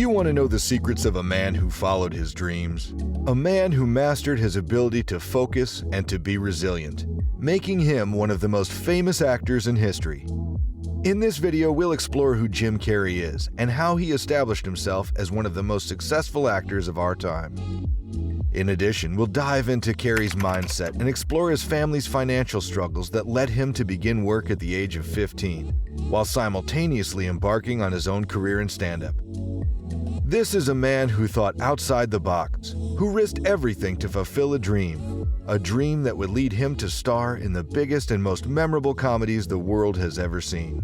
you want to know the secrets of a man who followed his dreams? A man who mastered his ability to focus and to be resilient, making him one of the most famous actors in history. In this video, we'll explore who Jim Carrey is and how he established himself as one of the most successful actors of our time. In addition, we'll dive into Carrey's mindset and explore his family's financial struggles that led him to begin work at the age of 15, while simultaneously embarking on his own career in stand-up. This is a man who thought outside the box, who risked everything to fulfill a dream that would lead him to star in the biggest and most memorable comedies the world has ever seen.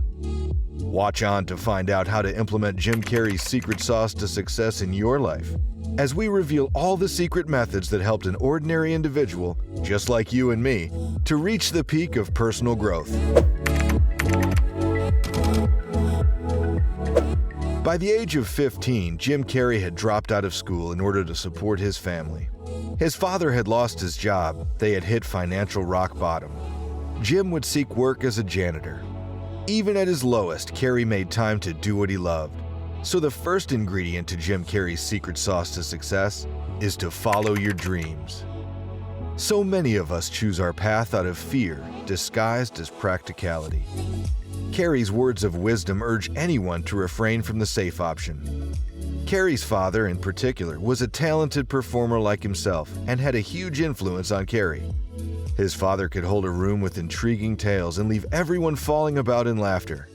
Watch on to find out how to implement Jim Carrey's secret sauce to success in your life, as we reveal all the secret methods that helped an ordinary individual, just like you and me, to reach the peak of personal growth. By the age of 15, Jim Carrey had dropped out of school in order to support his family. His father had lost his job. They had hit financial rock bottom. Jim would seek work as a janitor. Even at his lowest, Carrey made time to do what he loved. So the first ingredient to Jim Carrey's secret sauce to success is to follow your dreams. So many of us choose our path out of fear, disguised as practicality. Carrey's words of wisdom urge anyone to refrain from the safe option. Carrey's father, in particular, was a talented performer like himself and had a huge influence on Carrey. His father could hold a room with intriguing tales and leave everyone falling about in laughter.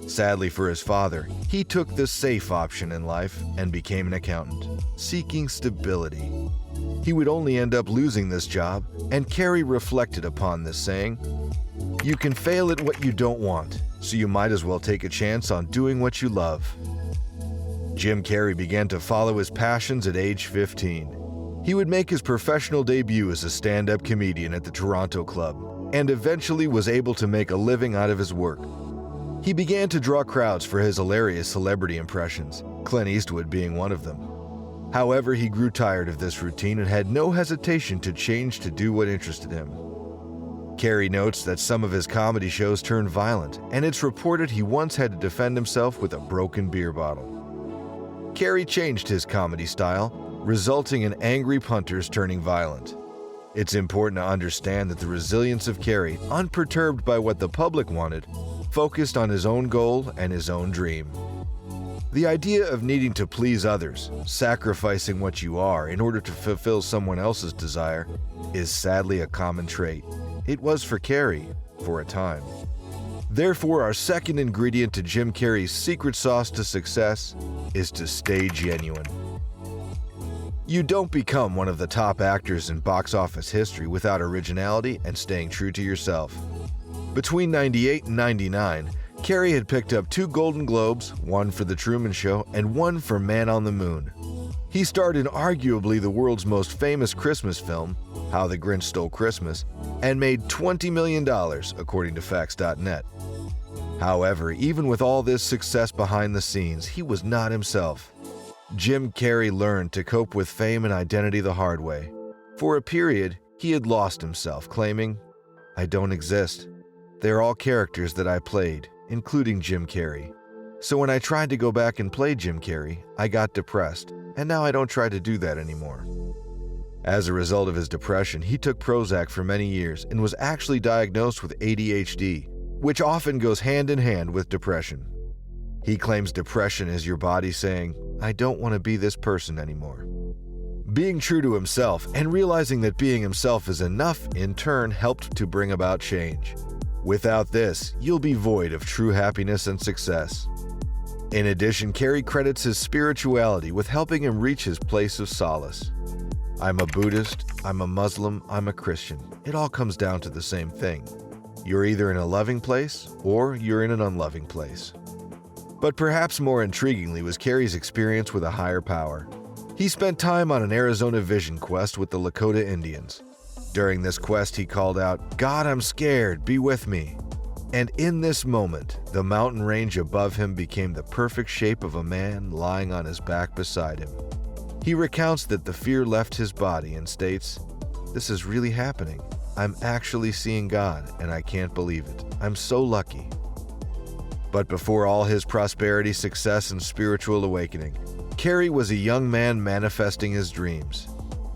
Sadly for his father, he took the safe option in life and became an accountant, seeking stability. He would only end up losing this job, and Carrey reflected upon this, saying, "You can fail at what you don't want, so you might as well take a chance on doing what you love." Jim Carrey began to follow his passions at age 15. He would make his professional debut as a stand-up comedian at the Toronto Club, and eventually was able to make a living out of his work. He began to draw crowds for his hilarious celebrity impressions, Clint Eastwood being one of them. However, he grew tired of this routine and had no hesitation to change to do what interested him. Carrey notes that some of his comedy shows turned violent, and it's reported he once had to defend himself with a broken beer bottle. Carrey changed his comedy style, resulting in angry punters turning violent. It's important to understand that the resilience of Carrey, unperturbed by what the public wanted, focused on his own goal and his own dream. The idea of needing to please others, sacrificing what you are in order to fulfill someone else's desire, is sadly a common trait. It was for Carrey, for a time. Therefore, our second ingredient to Jim Carrey's secret sauce to success is to stay genuine. You don't become one of the top actors in box office history without originality and staying true to yourself. Between '98 and '99, Carrey had picked up 2 Golden Globes, one for The Truman Show and one for Man on the Moon. He starred in arguably the world's most famous Christmas film, How the Grinch Stole Christmas, and made $20 million, according to Facts.net. However, even with all this success behind the scenes, he was not himself. Jim Carrey learned to cope with fame and identity the hard way. For a period, he had lost himself, claiming, "I don't exist. They're all characters that I played, including Jim Carrey. So when I tried to go back and play Jim Carrey, I got depressed, and now I don't try to do that anymore." As a result of his depression, he took Prozac for many years and was actually diagnosed with ADHD, which often goes hand in hand with depression. He claims depression is your body saying, "I don't want to be this person anymore." Being true to himself and realizing that being himself is enough, in turn, helped to bring about change. Without this, you'll be void of true happiness and success. In addition, Carrey credits his spirituality with helping him reach his place of solace. "I'm a Buddhist, I'm a Muslim, I'm a Christian. It all comes down to the same thing. You're either in a loving place or you're in an unloving place." But perhaps more intriguingly was Carrey's experience with a higher power. He spent time on an Arizona vision quest with the Lakota Indians. During this quest, he called out, "God, I'm scared, be with me." And in this moment, the mountain range above him became the perfect shape of a man lying on his back beside him. He recounts that the fear left his body and states, "This is really happening. I'm actually seeing God, and I can't believe it. I'm so lucky." But before all his prosperity, success, and spiritual awakening, Carrey was a young man manifesting his dreams.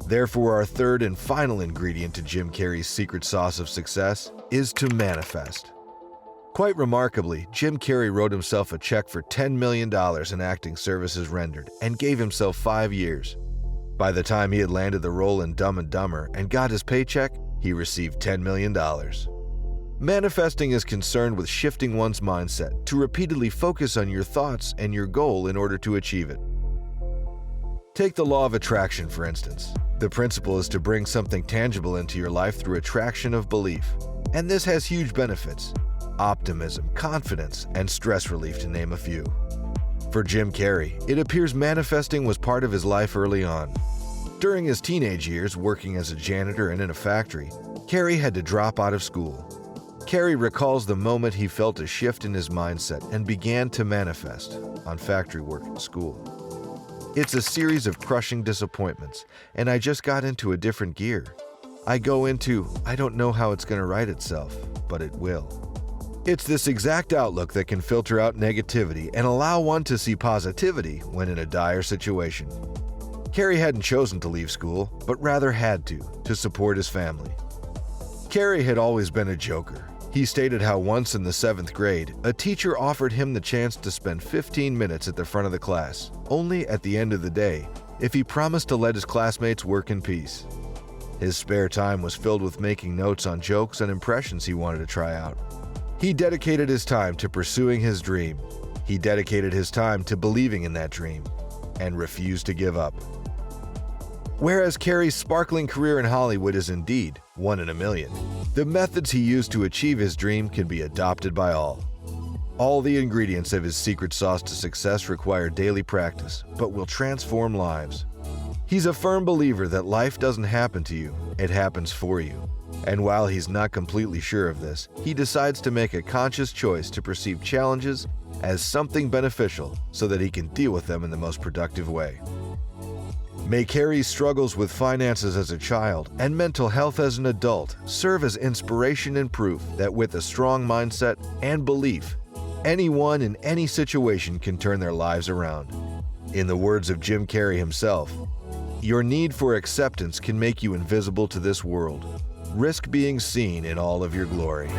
Therefore, our third and final ingredient to Jim Carrey's secret sauce of success is to manifest. Quite remarkably, Jim Carrey wrote himself a check for $10 million in acting services rendered and gave himself 5 years. By the time he had landed the role in Dumb and Dumber and got his paycheck, he received $10 million. Manifesting is concerned with shifting one's mindset to repeatedly focus on your thoughts and your goal in order to achieve it. Take the law of attraction, for instance. The principle is to bring something tangible into your life through attraction of belief. And this has huge benefits: optimism, confidence, and stress relief, to name a few. For Jim Carrey, it appears manifesting was part of his life early on. During his teenage years, working as a janitor and in a factory, Carrey had to drop out of school. Carrey recalls the moment he felt a shift in his mindset and began to manifest on factory work and school. It's a series of crushing disappointments, and I just got into a different gear. I don't know how it's going to right itself, but it will. It's this exact outlook that can filter out negativity and allow one to see positivity when in a dire situation. Carrey hadn't chosen to leave school, but rather had to support his family. Carrey had always been a joker. He stated how once in the 7th grade, a teacher offered him the chance to spend 15 minutes at the front of the class, only at the end of the day, if he promised to let his classmates work in peace. His spare time was filled with making notes on jokes and impressions he wanted to try out. He dedicated his time to pursuing his dream. He dedicated his time to believing in that dream, and refused to give up. Whereas Carrey's sparkling career in Hollywood is indeed one in a million, the methods he used to achieve his dream can be adopted by all. All the ingredients of his secret sauce to success require daily practice, but will transform lives. He's a firm believer that life doesn't happen to you, it happens for you. And while he's not completely sure of this, he decides to make a conscious choice to perceive challenges as something beneficial so that he can deal with them in the most productive way. May Carrey's struggles with finances as a child and mental health as an adult serve as inspiration and proof that with a strong mindset and belief, anyone in any situation can turn their lives around. In the words of Jim Carrey himself, "Your need for acceptance can make you invisible to this world. Risk being seen in all of your glory."